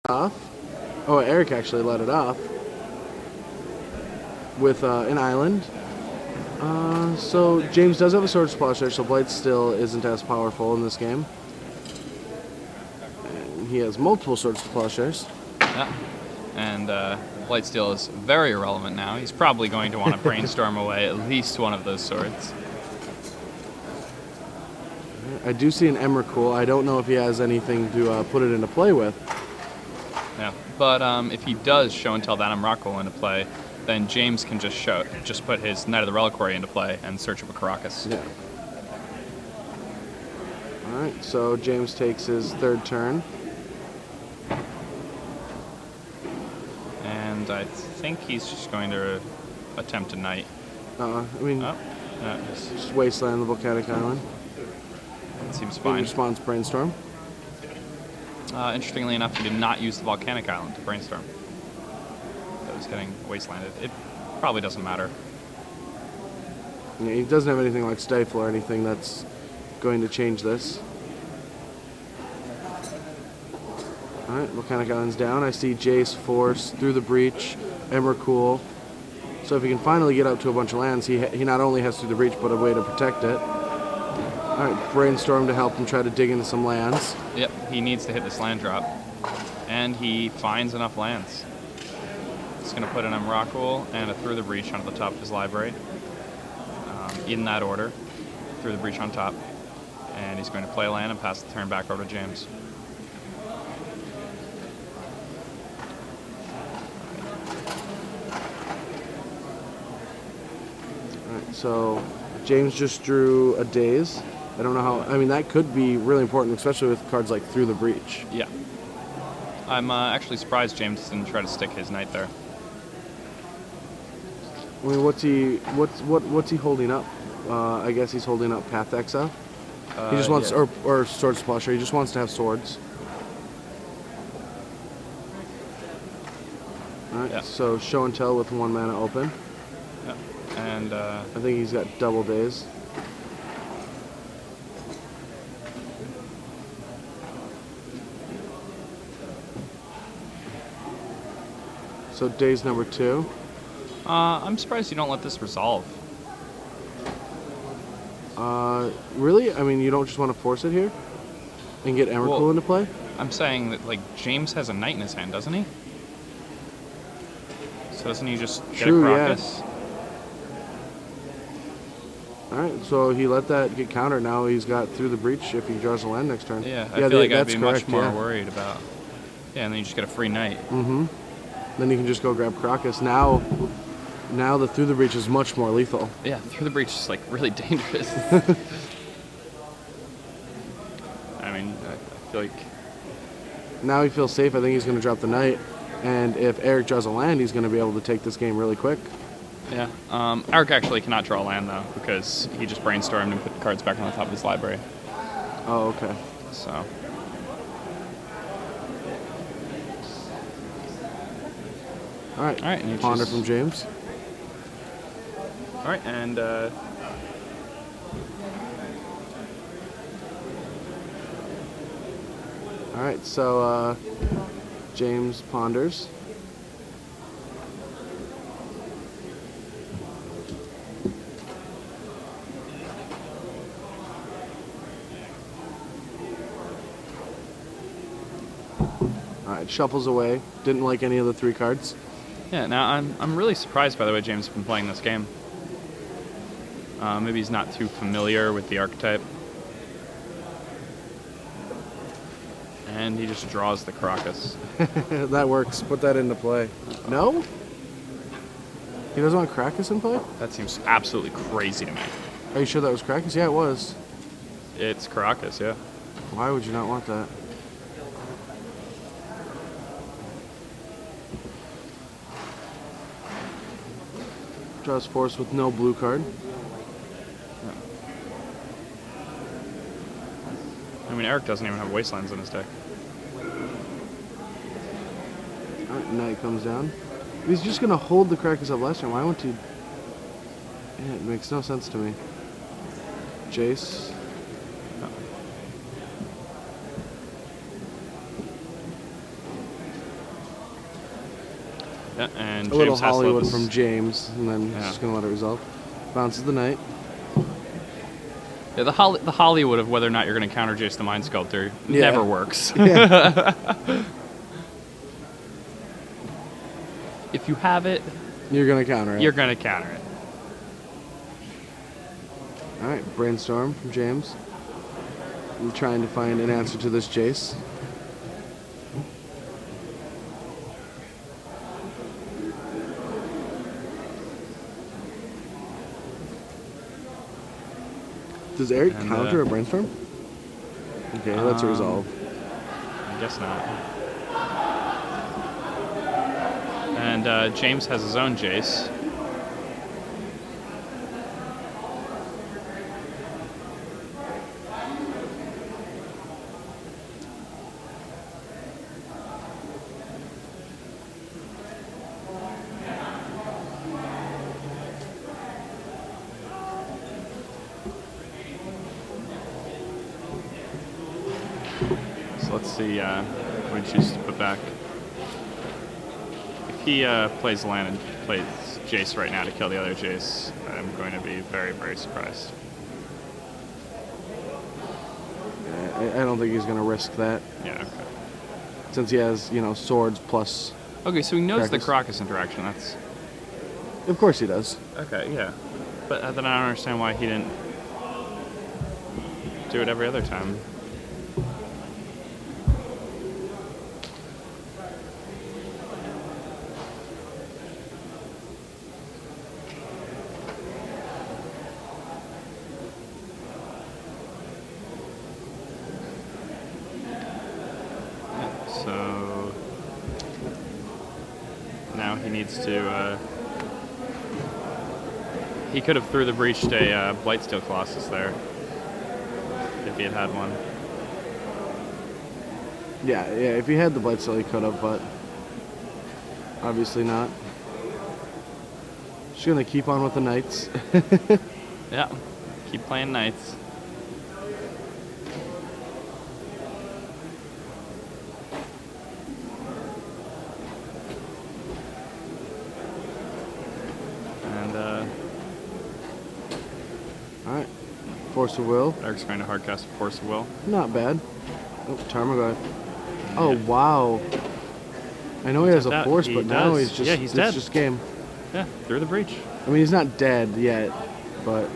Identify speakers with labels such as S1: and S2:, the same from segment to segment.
S1: off. Oh, Eric actually let it off with an island. So James does have a Swords to Plowshare, so Blight still isn't as powerful in this game. And he has multiple Swords to Plowshares.
S2: Yeah. And Blightsteel is very irrelevant now. He's probably going to want to brainstorm away at least one of those swords.
S1: I do see an Emrakul. I don't know if he has anything to put it into play with.
S2: Yeah, but if he does show and tell that Emrakul into play, then James can just put his Knight of the Reliquary into play and search up a Caracas.
S1: Yeah. All right, so James takes his third turn.
S2: And I think he's just going to attempt a Knight.
S1: I mean, just Wasteland the Volcanic Island.
S2: That seems fine.
S1: He responds Brainstorm.
S2: Interestingly enough, he did not use the Volcanic Island to brainstorm. That was getting wastelanded. It probably doesn't matter.
S1: Yeah, he doesn't have anything like Stifle or anything that's going to change this. Alright, Volcanic Island's down. I see Jace, Force, Through the Breach, Emrakul. So if he can finally get up to a bunch of lands, he not only has Through the Breach, but a way to protect it. Alright, Brainstorm to help him try to dig into some lands.
S2: Yep, he needs to hit this land drop. And he finds enough lands. He's going to put an Emrakul and a Through the Breach onto the top of his library. In that order. Through the Breach on top. And he's going to play a land and pass the turn back over to James.
S1: Alright, so James just drew a Daze. I don't know how. I mean, that could be really important, especially with cards like Through the Breach.
S2: Yeah. I'm actually surprised James didn't try to stick his Knight there.
S1: I mean, what's he holding up? I guess he's holding up Path Exile. He just wants,
S2: yeah.
S1: or Swords Splasher. He just wants to have swords. All right.
S2: Yeah.
S1: So Show and Tell with 1 mana open.
S2: Yeah. And
S1: I think he's got double Daze. So Daze number 2.
S2: I'm surprised you don't let this resolve.
S1: Really? I mean, you don't just want to force it here and get Emrakul into play?
S2: I'm saying that, like, James has a Knight in his hand, doesn't he? So doesn't he just get a Caracas?
S1: Yeah. Alright, so he let that get countered. Now he's got Through the Breach if he draws a land next turn.
S2: Yeah, I feel like I'd be much more worried about. Yeah, and then you just get a free Knight.
S1: Mm-hmm. Then you can just go grab Caracas. Now the Through the Breach is much more lethal.
S2: Yeah, Through the Breach is, like, really dangerous. I mean, I feel like...
S1: Now he feels safe. I think he's going to drop the Knight. And if Eric draws a land, he's going to be able to take this game really quick.
S2: Yeah. Eric actually cannot draw a land, though, because he just brainstormed and put the cards back on the top of his library.
S1: Oh, okay.
S2: So...
S1: All right,
S2: and
S1: Ponder from James.
S2: All right, and
S1: all right, so James ponders. All right, shuffles away. Didn't like any of the 3 cards.
S2: yeah. Now I'm really surprised by the way James has been playing this game. Maybe he's not too familiar with the archetype. And he just draws the Caracas.
S1: That works. Put that into play. No? He doesn't want Caracas in play?
S2: That seems absolutely crazy to me.
S1: Are you sure that was Caracas? Yeah, it was.
S2: It's Caracas, yeah.
S1: Why would you not want that? Draws Force with no blue card.
S2: Yeah. I mean, Eric doesn't even have Wastelands in his deck.
S1: Alright, Knight comes down. He's just going to hold the Caracas up last turn. Why won't he? Yeah, it makes no sense to me. Jace.
S2: No. Yeah, and
S1: a little
S2: James
S1: Hollywood
S2: Haslov's-
S1: from James, and then
S2: Yeah.
S1: just going to let it resolve. Bounces the knight.
S2: Yeah, the Hollywood of whether or not you're going to counter Jace the Mind Sculptor
S1: Yeah.
S2: never works.
S1: Yeah.
S2: If you have it,
S1: You're going to counter it.
S2: you're going to counter it.
S1: All right, Brainstorm from James. I'm trying to find an answer to this Jace. Does Eric
S2: And,
S1: counter a Brainstorm? Okay, let's resolve.
S2: I guess not. And James has his own Jace. So let's see what he chooses to put back. If he plays land and plays Jace right now to kill the other Jace, I'm going to be very, very surprised.
S1: I don't think he's going to risk that,
S2: Yeah, okay.
S1: since he has, you know, swords plus...
S2: Okay, so he knows the
S1: Crocus.
S2: Crocus interaction. That's
S1: Of course he does.
S2: okay, yeah. But then I don't understand why he didn't do it every other time. So now he needs to. He could have through the breached a Blightsteel Colossus there if he had had one.
S1: Yeah, if he had the Blightsteel, he could have, but obviously not. Just going to keep on with the Knights.
S2: Yeah, keep playing Knights.
S1: Alright, Force of Will.
S2: Eric's going to hardcast Force of Will.
S1: Not bad. Oh, Tarmogoyf. Oh, wow. I know he has a
S2: that.
S1: Force,
S2: He
S1: but now
S2: does.
S1: he's just,
S2: Yeah, he's
S1: it's
S2: dead.
S1: just game.
S2: Yeah, through the breach.
S1: I mean, he's not dead yet, but...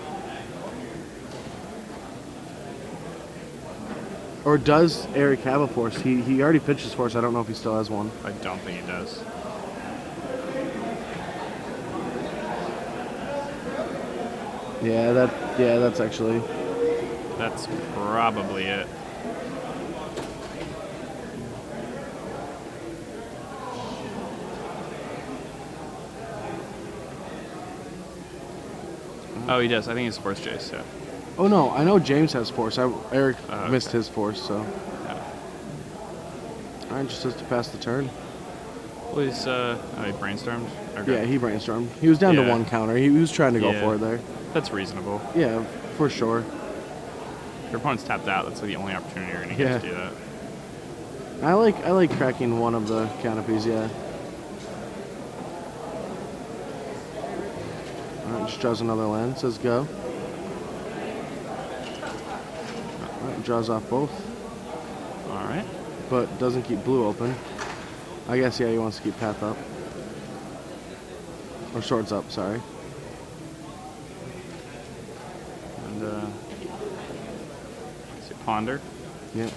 S1: Or does Eric have a Force? He already pitched his Force. I don't know if he still has one.
S2: I don't think he does.
S1: Yeah, that's actually...
S2: That's probably it. Oh, he does. I think he's Force Jace, yeah.
S1: Oh, no, I know James has Force. Eric
S2: Okay.
S1: missed his Force, so...
S2: Yeah.
S1: Alright, just has to pass the turn.
S2: Well, he's, he brainstormed? Okay.
S1: Yeah, he brainstormed. He was down to
S2: Yeah.
S1: one counter. He was trying to go
S2: Yeah.
S1: for it there.
S2: That's reasonable.
S1: Yeah, for sure.
S2: If your opponent's tapped out, that's the only opportunity you're going to
S1: Yeah.
S2: get to do that.
S1: I like cracking one of the canopies, yeah. Alright, just draws another land, says go. Alright, draws off both,
S2: All right.
S1: but doesn't keep blue open. I guess, yeah, he wants to keep path up. Or swords up, sorry.
S2: And, see, Ponder.
S1: Yeah.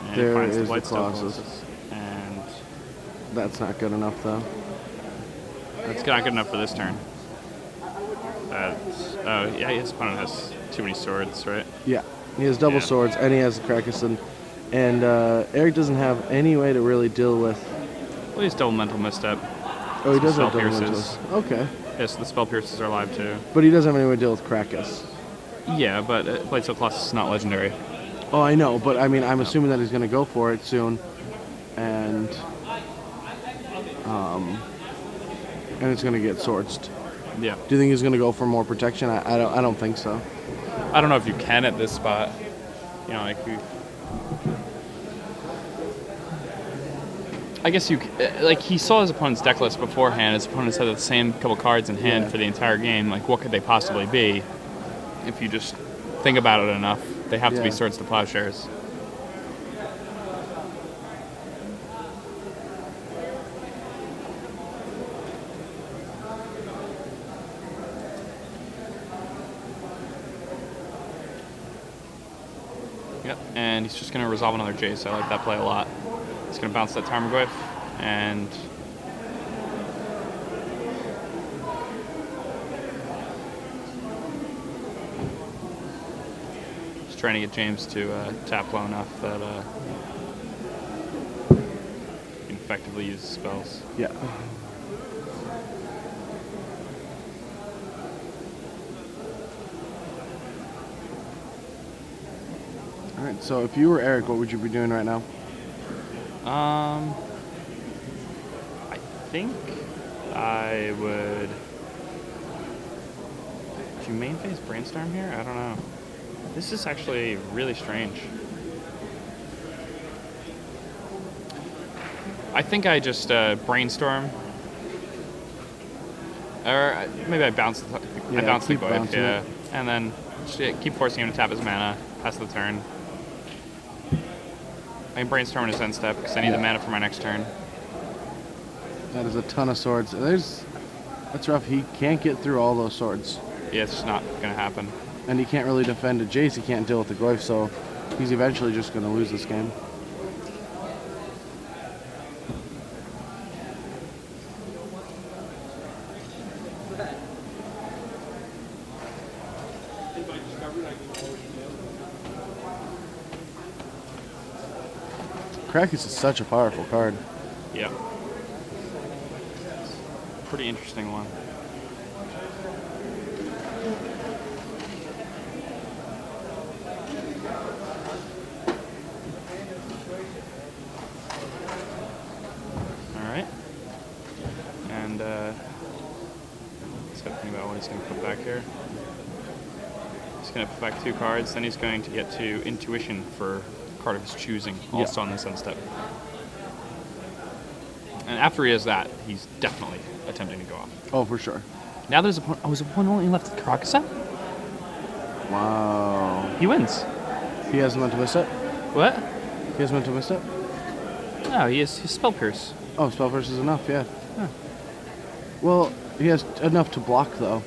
S2: And
S1: There
S2: he finds
S1: is
S2: the
S1: the
S2: Blightsteel
S1: Colossus.
S2: And
S1: That's not good enough, though.
S2: that's not good enough for this turn. Oh, yeah, his opponent has too many swords, right?
S1: Yeah, he has double
S2: Yeah.
S1: swords, and he has the Kraken. And Eric doesn't have any way to really deal with...
S2: Well, he's double mental misstep.
S1: Oh, he
S2: Some
S1: does have
S2: spell
S1: double
S2: pierces.
S1: mental. Okay.
S2: Yes, the spell pierces are live too.
S1: But he doesn't have any way to deal with Krakus.
S2: Yeah, but Blightsteel Colossus is not legendary.
S1: Oh, I know, but I mean, I'm assuming that he's going to go for it soon. And it's going to get swords.
S2: Yeah.
S1: Do you think he's going to go for more protection? I don't think so.
S2: I don't know if you can at this spot. You know, like you... I guess like he saw his opponent's deck list beforehand. His opponents had the same couple cards in hand for the entire game. Like, what could they possibly be? If you just think about it enough, they have to be Swords to Plowshares. Yep, and he's just going to resolve another Jace. I like that play a lot. He's going to bounce that Tarmogoyf, and just trying to get James to tap low enough that he can effectively use his spells.
S1: Yeah. All right, so if you were Eric, what would you be doing right now?
S2: I think I would. Do you main phase Brainstorm here? I don't know. This is actually really strange. I think I just Brainstorm. Or maybe I bounce the Goyf, yeah. And then keep forcing him to tap his mana, pass the turn. I can Brainstorm in his end step because I need the mana for my next turn.
S1: That is a ton of swords. That's rough. He can't get through all those swords.
S2: Yeah, it's just not going to happen.
S1: And he can't really defend a Jace. He can't deal with the Goyf, so he's eventually just going to lose this game. Krakus is such a powerful card.
S2: Yeah. Pretty interesting one. Alright. And he's got to think about what he's going to put back here. He's going to put back 2 cards, then he's going to get to Intuition for card of his choosing, also on this end step. And after he has that, he's definitely attempting to go off.
S1: Oh, for sure.
S2: Now there's there's one only left at Carcassonne?
S1: Wow.
S2: He wins.
S1: He has mental misstep?
S2: What?
S1: He has mental misstep?
S2: No, he has Spell Pierce.
S1: Oh, Spell Pierce is enough, yeah.
S2: Huh.
S1: Well, he has enough to block, though.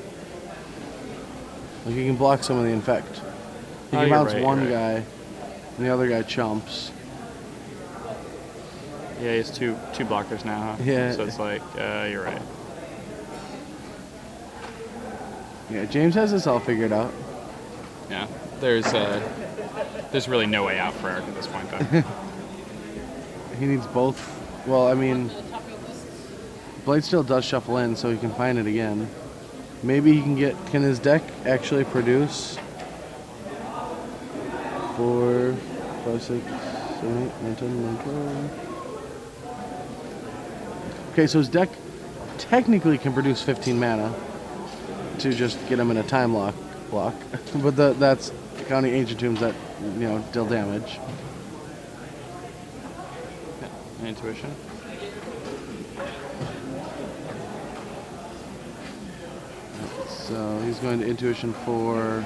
S1: Like, he can block some of the infect. He can bounce one guy, and the other guy chumps.
S2: Yeah, he has two blockers now, huh?
S1: Yeah.
S2: So it's like, you're right.
S1: Yeah, James has this all figured out.
S2: Yeah, there's really no way out for Eric at this point, though.
S1: He needs both. Well, I mean, Blade still does shuffle in, so he can find it again. Maybe he can his deck actually produce 4, 5, 6, 7, 8, 9, 10, 11, 12. Okay, so his deck technically can produce 15 mana to just get him in a time block. But that's counting Ancient Tombs that, deal damage.
S2: Yeah, Intuition.
S1: So he's going to Intuition for...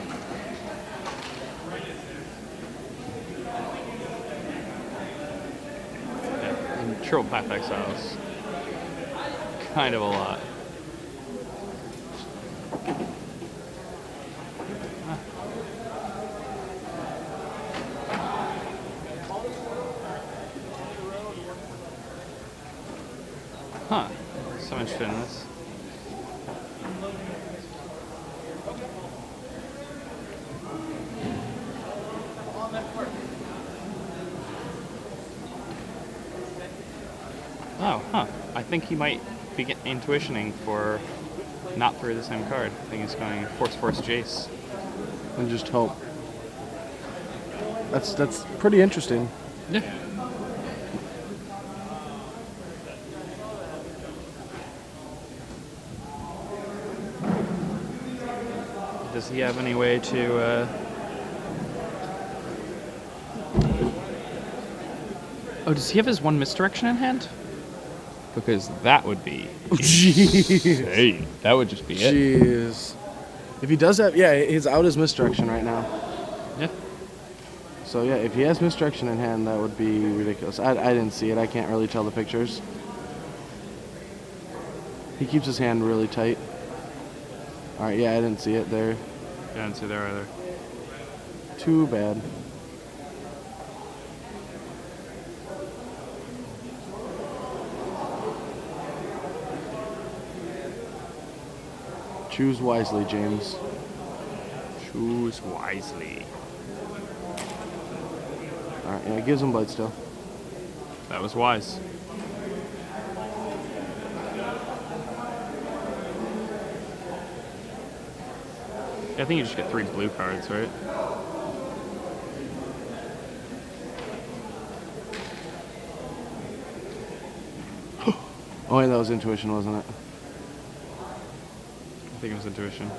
S2: Yeah, and Triple Path Exiles. Kind of a lot. Huh. So interested in this. Oh, huh. I think he might be intuitioning for not through the same card. I think he's going Force Jace.
S1: And just hope. That's pretty interesting.
S2: Yeah. Does he have any way to... Oh, does he have his 1 misdirection in hand? Because that would be
S1: Jeez.
S2: insane. That would just be it.
S1: Jeez. If he does have, yeah, his out is misdirection right now.
S2: Yeah.
S1: So yeah, if he has misdirection in hand, that would be ridiculous. I didn't see it. I can't really tell the pictures. He keeps his hand really tight. All right, yeah, I didn't see it there.
S2: Yeah, I didn't see there either.
S1: Too bad. Choose wisely, James.
S2: Choose wisely.
S1: All right, yeah, gives him bite still.
S2: That was wise. Yeah, I think you just get 3 blue cards, right?
S1: Oh, yeah, that was intuition, wasn't it?
S2: I think it was intuition.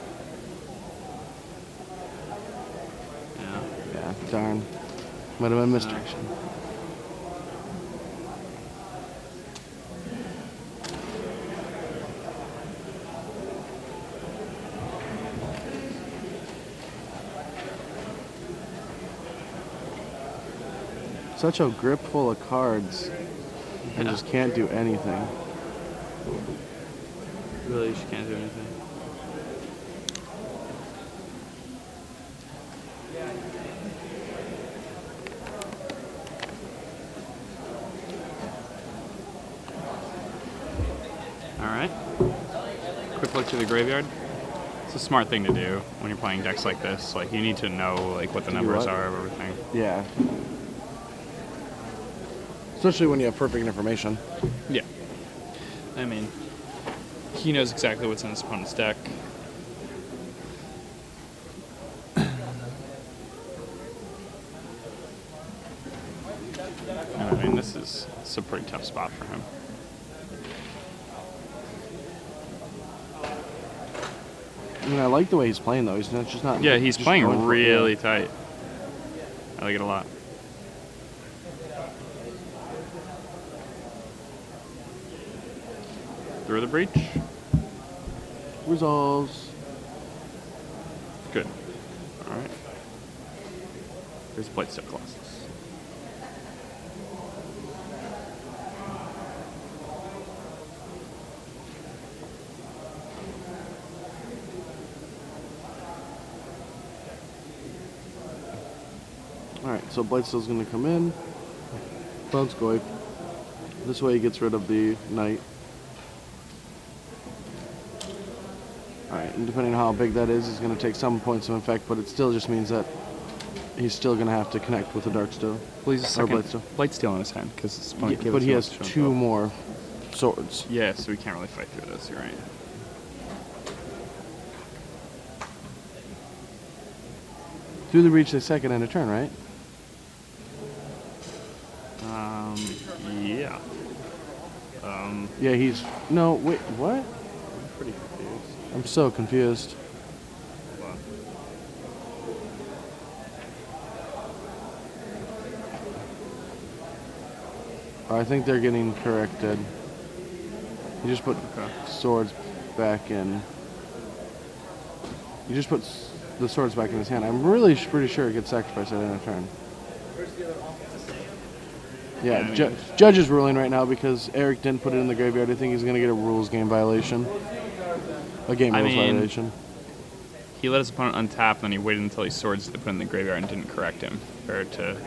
S2: Yeah.
S1: Yeah, darn. Might have been misdirection. Such a grip full of cards. You just can't do anything.
S2: Really, just can't do anything. Alright. Quick look to the graveyard. It's a smart thing to do when you're playing decks like this. Like, you need to know like what the numbers are of everything.
S1: Yeah. Especially when you have perfect information.
S2: Yeah. I mean, he knows exactly what's in his opponent's deck. And I mean, it's a pretty tough spot for him.
S1: I mean, I like the way he's playing, though. He's not just not...
S2: Yeah, he's
S1: just
S2: playing
S1: going
S2: really tight. I like it a lot. Through the breach.
S1: Resolves.
S2: Good. All right. There's Blight Step Colossus.
S1: Alright, so Blightstill's going to come in. Bounce Goy. This way he gets rid of the knight. Alright, and depending on how big that is, he's going to take some points of effect, but it still just means that he's still going to have to connect with the Darksteel.
S2: Please a second.
S1: Blightsteel.
S2: Blightsteel in his hand, because his opponent gave
S1: But
S2: us
S1: he
S2: so
S1: has
S2: much to
S1: 2
S2: himself.
S1: more swords.
S2: Yeah, so we can't really fight through this, you're right.
S1: Through the reach, the second end of turn, right?
S2: Yeah.
S1: Yeah, he's... No, wait, what?
S2: I'm pretty confused.
S1: I'm so confused.
S2: What?
S1: I think they're getting corrected. You just put
S2: Okay.
S1: swords back in. You just put the swords back in his hand. I'm really pretty sure it gets sacrificed at end of turn. Yeah,
S2: Yeah, I mean-
S1: Judge is ruling right now because Eric didn't put it in the graveyard. I think he's going to get a rules game violation. A game rules violation.
S2: He let his opponent untap, and then he waited until he swords to put it in the graveyard and didn't correct him. Or to,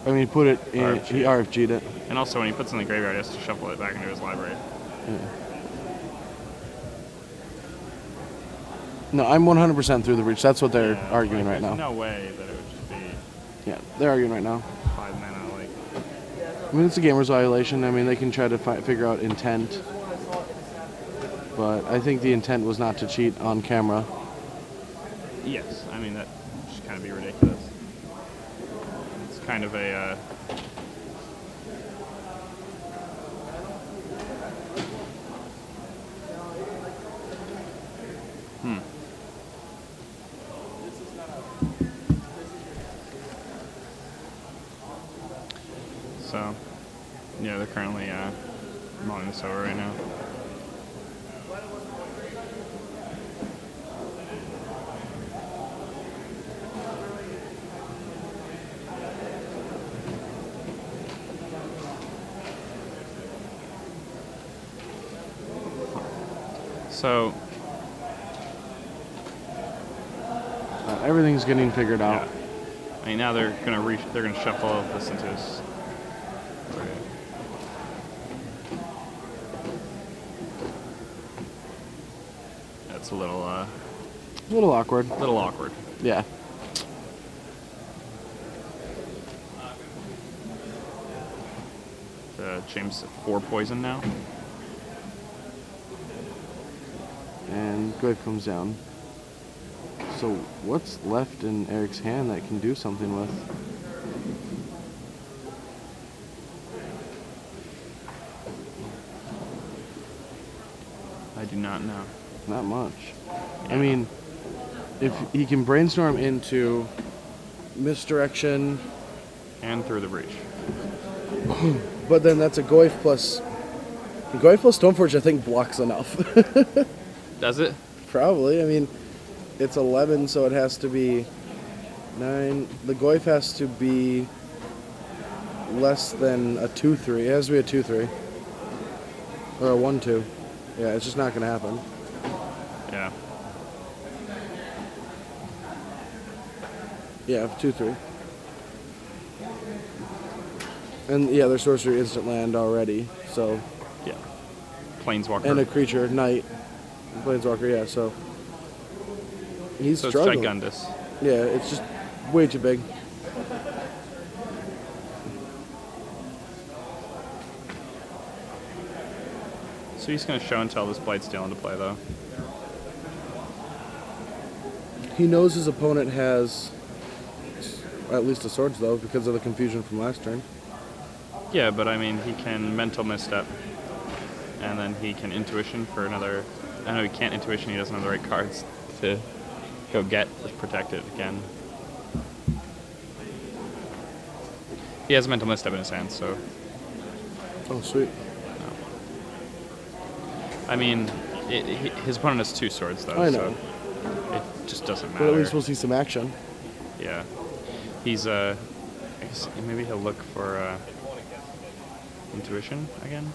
S1: I mean, he put it in,
S2: RFG.
S1: he RFG'd it.
S2: and also, when he puts it in the graveyard, he has to shuffle it back into his library.
S1: Yeah. No, I'm 100% through the reach. That's what they're arguing right now.
S2: There's no way that it would just be
S1: Yeah, they're arguing right now.
S2: 5 mana, like...
S1: I mean, it's a game rules violation. I mean, they can try to figure out intent. But I think the intent was not to cheat on camera.
S2: Yes, I mean, that just kind of be ridiculous. It's kind of a... So, yeah, they're currently mulling this over right now. So
S1: everything's getting figured out.
S2: yeah. I mean, now they're gonna shuffle this into his. That's a little
S1: awkward.
S2: little awkward.
S1: Yeah.
S2: James 4 poison now.
S1: And Goif comes down. So what's left in Eric's hand that can do something with?
S2: I do not know.
S1: Not much.
S2: Yeah.
S1: I mean, if he can brainstorm into misdirection,
S2: And through the breach.
S1: but then that's a Goif plus Stoneforge, I think, blocks enough.
S2: Does it?
S1: Probably. I mean, it's 11, so it has to be 9. The Goif has to be less than a 2-3. It has to be a 2-3. Or a 1-2. Yeah, it's just not going to happen.
S2: Yeah.
S1: Yeah, 2-3. And yeah, their sorcery instant land already, so.
S2: Yeah. Planeswalker.
S1: And a creature, knight. Planeswalker, yeah, so. He's
S2: so
S1: struggling.
S2: it's Gigundus.
S1: Yeah, it's just way too big.
S2: So he's going to show and tell this Blightsteel into play, though.
S1: He knows his opponent has at least a swords, though, because of the confusion from last turn.
S2: Yeah, but I mean, he can mental misstep. And then he can intuition for another. I know he can't intuition, he doesn't have the right cards to go get protected again. He has a mental misstep in his hand, so.
S1: Oh, sweet.
S2: I mean, his opponent has 2 swords, though.
S1: I know.
S2: So it just doesn't matter.
S1: But at least we'll see some action.
S2: Yeah. He's, I guess maybe he'll look for intuition again.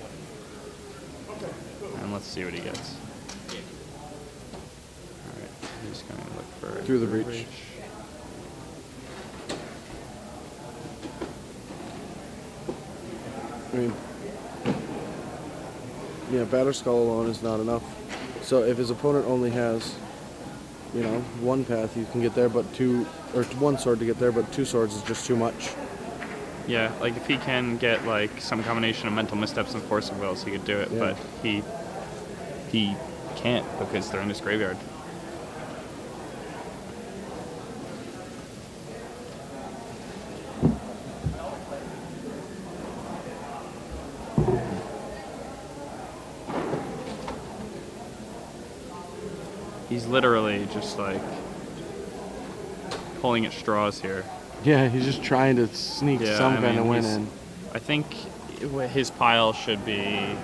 S2: And let's see what he gets. Alright, he's going to look for...
S1: Through the breach. I mean, yeah, Batterskull alone is not enough. So if his opponent only has, you know, 1 path, you can get there, but 2, or 1 sword to get there, but 2 swords is just too much.
S2: Yeah, like if he can get like some combination of mental missteps and force of wills, he could do it,
S1: Yeah.
S2: but he can't because they're in his graveyard. He's literally just like pulling at straws here.
S1: Yeah, he's just trying to sneak some kind of win in.
S2: I think his pile should be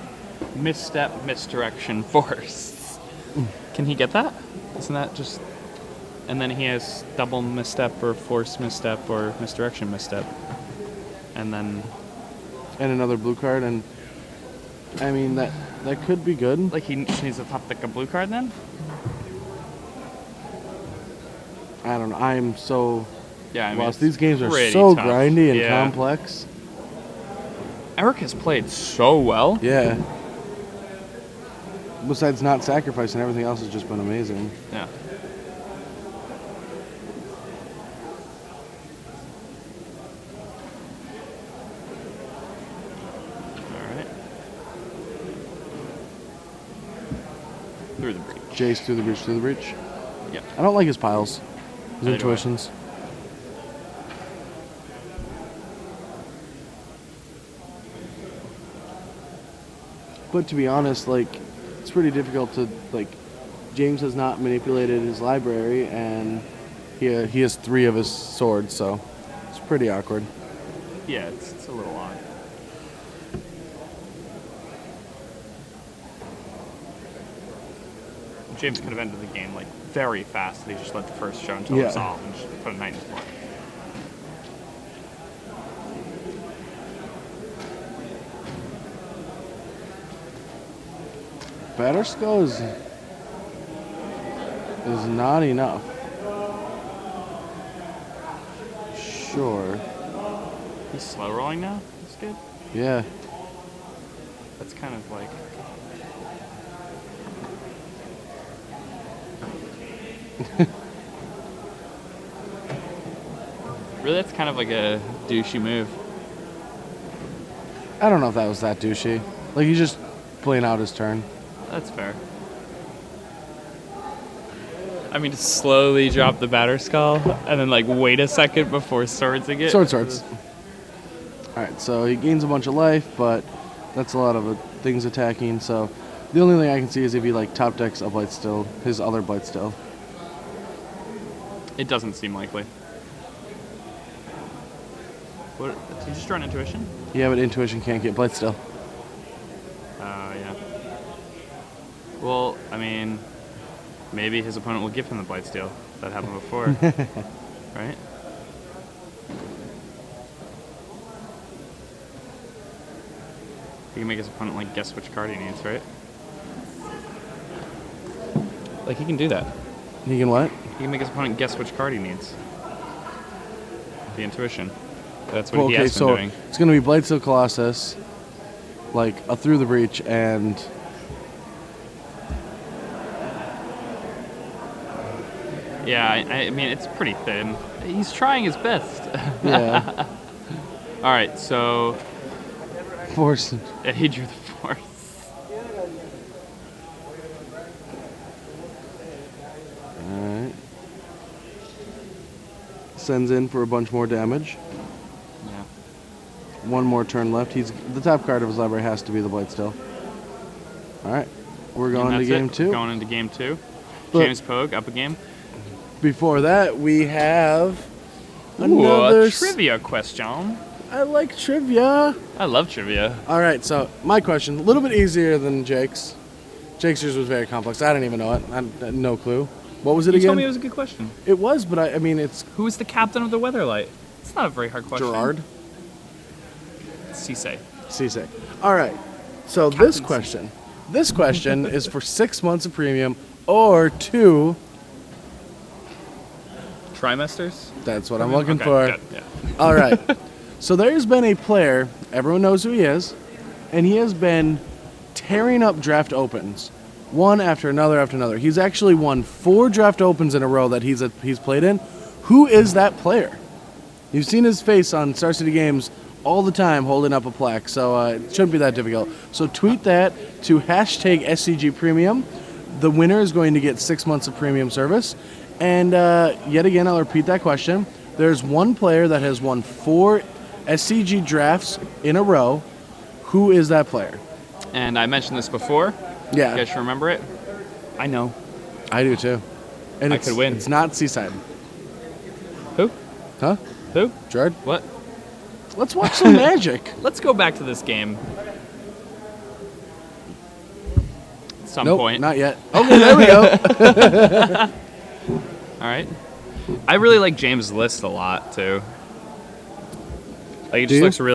S2: misstep, misdirection, force. Can he get that? Isn't that just... And then he has double misstep or force misstep or misdirection misstep. And then...
S1: And another blue card, and I mean, that could be good.
S2: Like he needs to top deck a blue card then?
S1: I don't know. I'm so
S2: Yeah, I mean,
S1: lost. These games are
S2: pretty
S1: so
S2: tough.
S1: grindy and
S2: Yeah.
S1: complex.
S2: Eric has played so well.
S1: Yeah. Besides not sacrificing, everything else has just been amazing.
S2: Yeah. Alright. Through the breach.
S1: Jace through the breach.
S2: Yeah.
S1: I don't like his piles. His
S2: Neither do I.
S1: intuitions. But to be honest, like, it's pretty difficult to, like, James has not manipulated his library, and he has 3 of his swords, so it's pretty awkward.
S2: Yeah, it's a little odd. James could have ended the game like very fast. They just let the first show until resolved and just put a knight in his board.
S1: Batter skill is not enough. Sure.
S2: He's slow rolling now. That's good.
S1: Yeah.
S2: That's kind of like. Really, that's kind of like a douchey move.
S1: I don't know if that was that douchey. Like, he's just playing out his turn.
S2: That's fair. I mean, to slowly drop the batter skull and then like wait a second before swordsing it.
S1: Swords. All right, so he gains a bunch of life, but that's a lot of things attacking. So the only thing I can see is if he like top decks a blight still, his other blight still.
S2: It doesn't seem likely. What? Did you just draw an intuition?
S1: Yeah, but intuition can't get blight still.
S2: Yeah. Well, I mean, maybe his opponent will give him the blight steal. That happened before, right? He can make his opponent like guess which card he needs, right? Like he can do that.
S1: He can what?
S2: He can make his opponent guess which card he needs. The intuition. That's what he has been doing.
S1: It's going to be Blightsteel Colossus, like a Through the Breach, and
S2: yeah, I mean it's pretty thin. He's trying his best.
S1: yeah.
S2: All right, so
S1: Force.
S2: yeah, he drew the force.
S1: All right. Sends in for a bunch more damage.
S2: Yeah.
S1: One more turn left. The top card of his library has to be the Blightsteel. All right, we're going to game 2.
S2: Going into game 2.
S1: But
S2: James Pouge up a game.
S1: before that, we have
S2: Ooh,
S1: another
S2: a trivia question.
S1: I like trivia.
S2: I love trivia.
S1: All right, so my question, a little bit easier than Jake's. Jake's yours was very complex. I didn't even know it. I had no clue. What was it
S2: You
S1: again?
S2: told me it was a good question.
S1: It was, but I mean, it's
S2: Who is the captain of the Weatherlight? It's not a very hard question.
S1: Gerard
S2: Cisse.
S1: Cisse. All right, so
S2: Captain
S1: this question is for 6 months of premium or 2.
S2: Trimesters?
S1: That's what I'm looking
S2: Okay,
S1: for.
S2: good, yeah.
S1: All right. So there's been a player, everyone knows who he is, and he has been tearing up draft opens, one after another after another. He's actually won 4 draft opens in a row that he's played in. Who is that player? You've seen his face on Star City Games all the time holding up a plaque, so it shouldn't be that difficult. So tweet that to hashtag SCG Premium. The winner is going to get 6 months of premium service. And yet again, I'll repeat that question. There's one player that has won 4 SCG drafts in a row. Who is that player?
S2: And I mentioned this before.
S1: Yeah.
S2: You guys should remember it. I know.
S1: I do too. And
S2: I could win.
S1: It's not Seaside.
S2: Who?
S1: Huh?
S2: Who?
S1: Gerard?
S2: What?
S1: Let's watch some Magic.
S2: Let's go back to this game. At some
S1: Nope,
S2: point.
S1: not yet. Okay, there we go.
S2: All right. I really like James' list a lot, too. Like, it
S1: Do
S2: just
S1: you?
S2: looks really